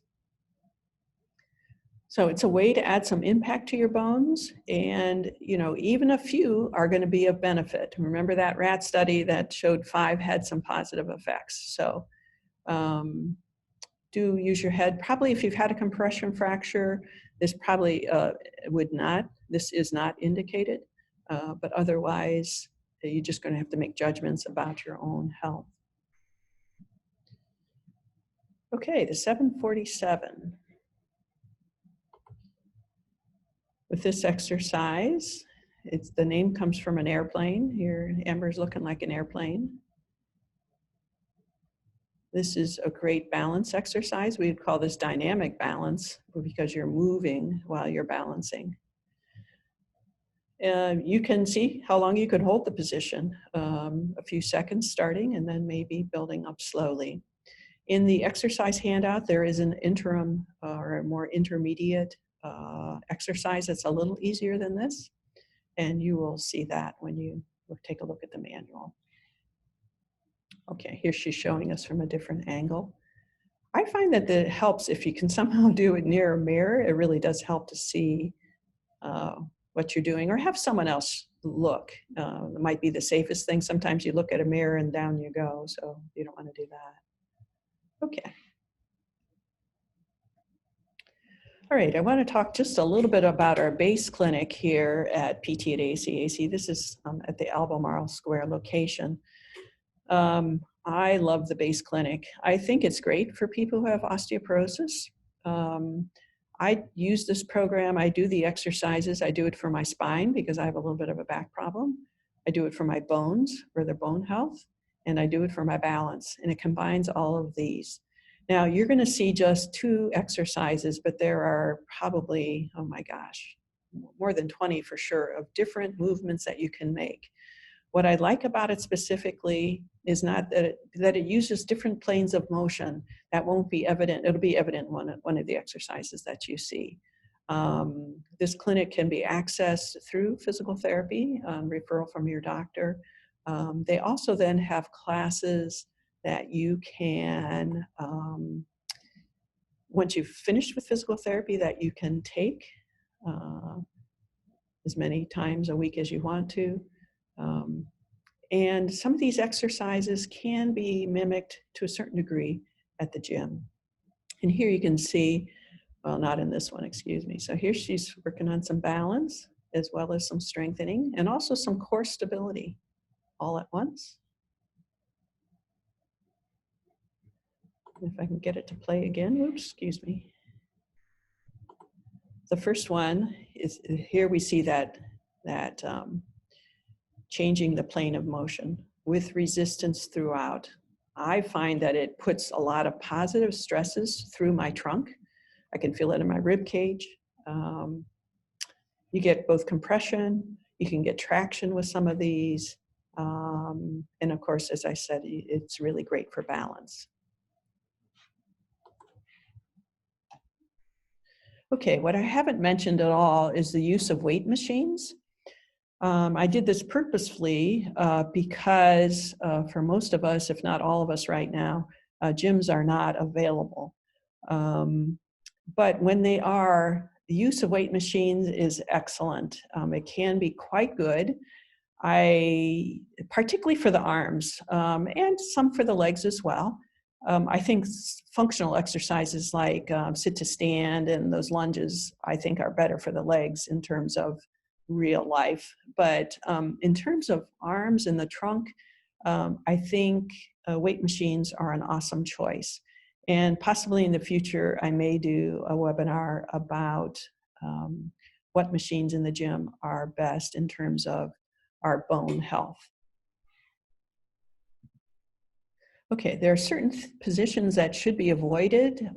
So it's a way to add some impact to your bones, and you know, even a few are going to be of benefit. Remember that rat study that showed 5 had some positive effects. So do use your head. Probably if you've had a compression fracture, this probably this is not indicated, but otherwise you're just going to have to make judgments about your own health. Okay, the 747. With this exercise, the name comes from an airplane. Here, Amber's looking like an airplane. This is a great balance exercise. We would call this dynamic balance because you're moving while you're balancing. You can see how long you could hold the position, a few seconds starting and then maybe building up slowly. In the exercise handout, there is an interim or a more intermediate exercise that's a little easier than this, and you will see that when you take a look at the manual. Okay, here she's showing us from a different angle. I find that it helps if you can somehow do it near a mirror. It really does help to see what you're doing, or have someone else look. It might be the safest thing. Sometimes you look at a mirror and down you go, so you don't want to do that. Okay. All right, I want to talk just a little bit about our base clinic here at PT at ACAC. This is at the Albemarle Square location. I love the base clinic. I think it's great for people who have osteoporosis. I use this program. I do the exercises. I do it for my spine because I have a little bit of a back problem. I do it for my bones, for their bone health, and I do it for my balance, and it combines all of these. Now, you're going to see just 2 exercises, but there are probably, oh my gosh, more than 20 for sure, of different movements that you can make. What I like about it specifically is not that it uses different planes of motion. That won't be evident. It'll be evident in one of the exercises that you see. This clinic can be accessed through physical therapy, referral from your doctor. They also then have classes that you can, once you've finished with physical therapy, that you can take as many times a week as you want to. And some of these exercises can be mimicked to a certain degree at the gym. And here you can see, well, not in this one, excuse me. So here she's working on some balance as well as some strengthening and also some core stability all at once. If I can get it to play again, whoops, excuse me. The first one is, here we see that changing the plane of motion with resistance throughout. I find that it puts a lot of positive stresses through my trunk. I can feel it in my rib cage. You get both compression, you can get traction with some of these. And of course, as I said, it's really great for balance. Okay, what I haven't mentioned at all is the use of weight machines. I did this purposefully because for most of us, if not all of us right now, gyms are not available. But when they are, the use of weight machines is excellent. It can be quite good. Particularly for the arms and some for the legs as well. I think functional exercises like sit to stand and those lunges, I think are better for the legs in terms of real life. But in terms of arms and the trunk, I think weight machines are an awesome choice. And possibly in the future, I may do a webinar about what machines in the gym are best in terms of our bone health. Okay, there are certain positions that should be avoided.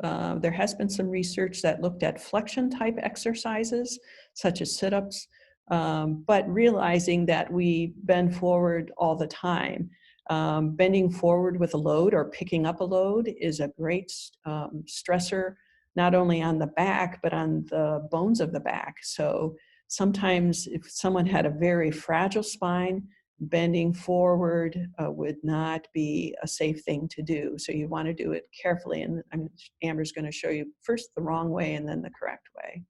There has been some research that looked at flexion type exercises, such as sit-ups, but realizing that we bend forward all the time. Bending forward with a load or picking up a load is a great stressor, not only on the back, but on the bones of the back. So sometimes if someone had a very fragile spine, bending forward would not be a safe thing to do. So you want to do it carefully. And Amber's going to show you first the wrong way and then the correct way.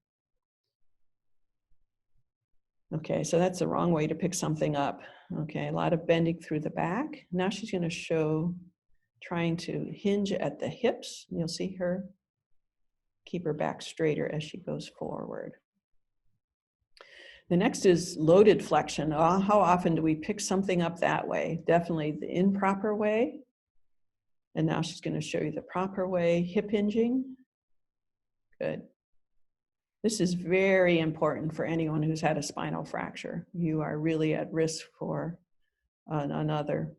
Okay, so that's the wrong way to pick something up. Okay, a lot of bending through the back. Now she's going to show trying to hinge at the hips. You'll see her keep her back straighter as she goes forward. The next is loaded flexion. How often do we pick something up that way? Definitely the improper way. And now she's going to show you the proper way. Hip hinging. Good. This is very important for anyone who's had a spinal fracture. You are really at risk for another.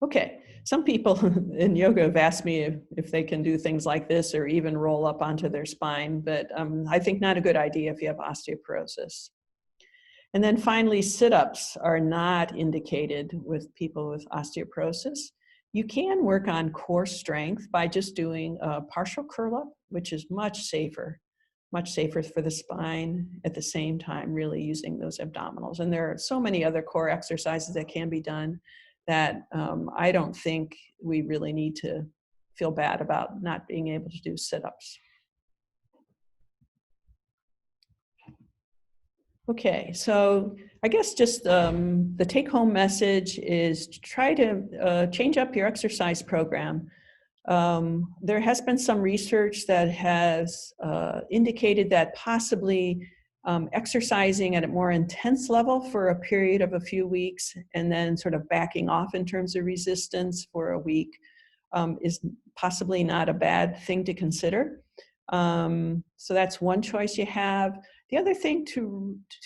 Okay, some people in yoga have asked me if they can do things like this or even roll up onto their spine, but I think not a good idea if you have osteoporosis. And then finally, sit-ups are not indicated with people with osteoporosis. You can work on core strength by just doing a partial curl-up, which is much safer for the spine, at the same time really using those abdominals. And there are so many other core exercises that can be done that I don't think we really need to feel bad about not being able to do sit-ups. Okay, so I guess just the take-home message is to try to change up your exercise program. There has been some research that has indicated that possibly exercising at a more intense level for a period of a few weeks and then sort of backing off in terms of resistance for a week is possibly not a bad thing to consider. So that's one choice you have. The other thing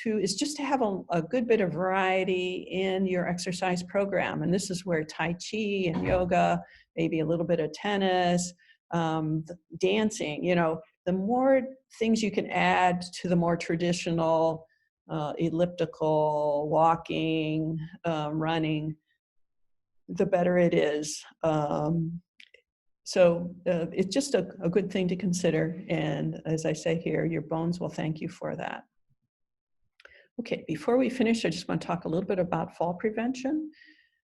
is just to have a good bit of variety in your exercise program. And this is where Tai Chi and yoga, maybe a little bit of tennis, dancing, the more things you can add to the more traditional elliptical, walking, running, the better it is. So it's just a good thing to consider. And as I say here, your bones will thank you for that. Okay, before we finish, I just want to talk a little bit about fall prevention.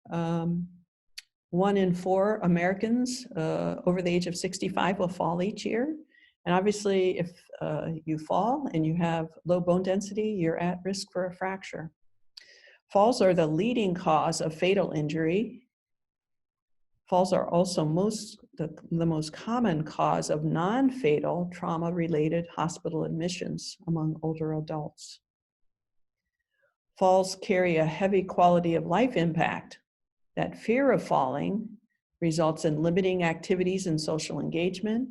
1 in 4 Americans over the age of 65 will fall each year. And obviously, if you fall and you have low bone density, you're at risk for a fracture. Falls are the leading cause of fatal injury. Falls are also the most common cause of non-fatal trauma-related hospital admissions among older adults. Falls carry a heavy quality of life impact. That fear of falling results in limiting activities and social engagement.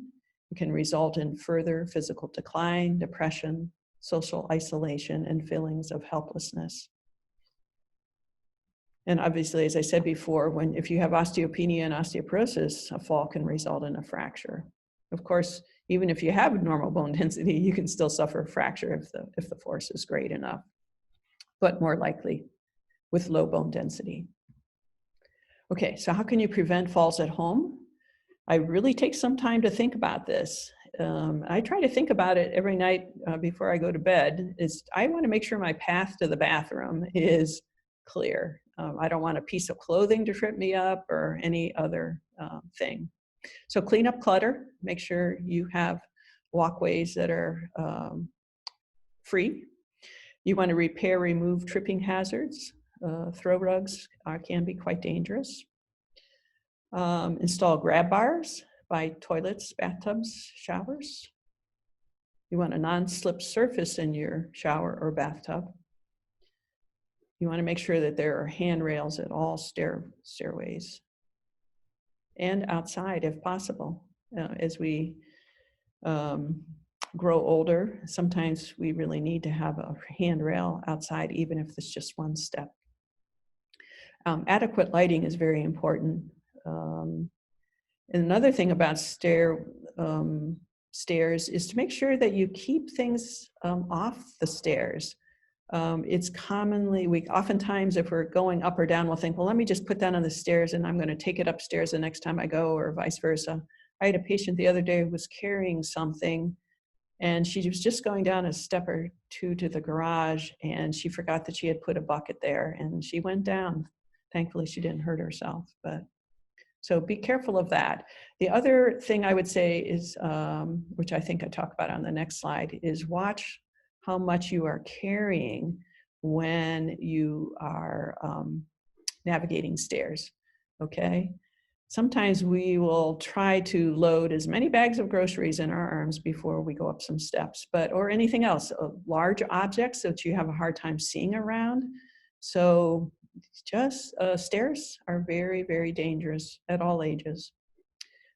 It can result in further physical decline, depression, social isolation, and feelings of helplessness. And obviously, as I said before, if you have osteopenia and osteoporosis, a fall can result in a fracture. Of course, Even if you have normal bone density, you can still suffer a fracture if the force is great enough, but more likely with low bone density. Okay, so how can you prevent falls at home? I really take some time to think about this. I try to think about it every night before I go to bed. I want to make sure my path to the bathroom is clear. I don't want a piece of clothing to trip me up or any other thing. So clean up clutter. Make sure you have walkways that are free. You want to repair, remove tripping hazards. Throw rugs can be quite dangerous. Install grab bars by toilets, bathtubs, showers. You want a non-slip surface in your shower or bathtub. You want to make sure that there are handrails at all stairways and outside if possible. As we grow older, sometimes we really need to have a handrail outside, even if it's just one step. Adequate lighting is very important. And another thing about stairs is to make sure that you keep things off the stairs. It's commonly, oftentimes if we're going up or down, we'll think, well, let me just put that on the stairs and I'm going to take it upstairs the next time I go, or vice versa. I had a patient the other day who was carrying something and she was just going down a step or two to the garage and she forgot that she had put a bucket there and she went down. Thankfully, she didn't hurt herself, but so be careful of that. The other thing I would say is, which I think I talk about on the next slide, is watch how much you are carrying when you are navigating stairs, okay? Sometimes we will try to load as many bags of groceries in our arms before we go up some steps, or anything else, large objects that you have a hard time seeing around. So just stairs are very, very dangerous at all ages.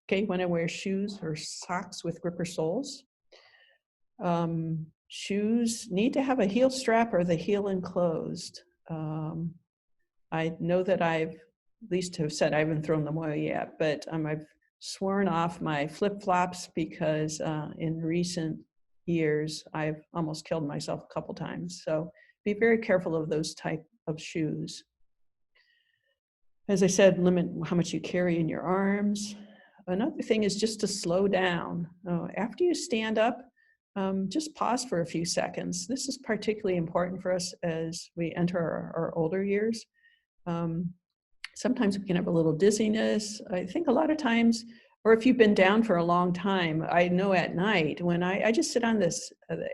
Okay, you want to wear shoes or socks with gripper soles. Shoes need to have a heel strap or the heel enclosed. I know that I've, at least have said I haven't thrown them away yet, but I've sworn off my flip-flops because in recent years, I've almost killed myself a couple times. So be very careful of those type of shoes. As I said, limit how much you carry in your arms. Another thing is just to slow down. After you stand up, just pause for a few seconds. This is particularly important for us as we enter our older years. Sometimes we can have a little dizziness. I think a lot of times, or if you've been down for a long time, I know at night when I just sit on the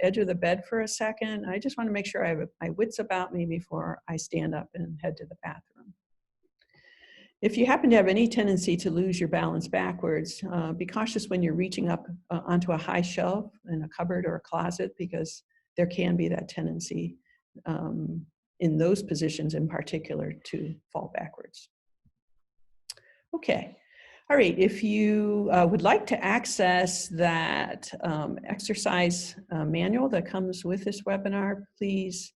edge of the bed for a second, I just want to make sure I have my wits about me before I stand up and head to the bathroom. If you happen to have any tendency to lose your balance backwards, be cautious when you're reaching up onto a high shelf in a cupboard or a closet, because there can be that tendency in those positions in particular to fall backwards. Okay, all right, if you would like to access that exercise manual that comes with this webinar, please,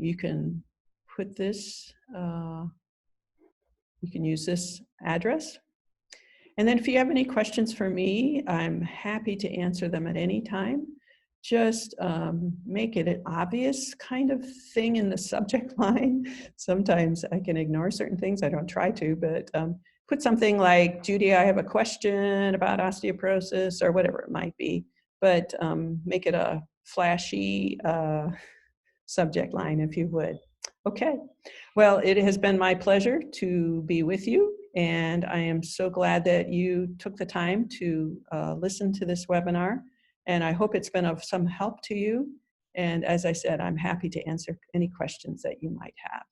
you can put this, you can use this address. And then if you have any questions for me, I'm happy to answer them at any time. Just make it an obvious kind of thing in the subject line. Sometimes I can ignore certain things. I don't try to, but put something like, Judy, I have a question about osteoporosis, or whatever it might be, but make it a flashy subject line if you would. Okay, well, it has been my pleasure to be with you, and I am so glad that you took the time to listen to this webinar, and I hope it's been of some help to you. And as I said, I'm happy to answer any questions that you might have.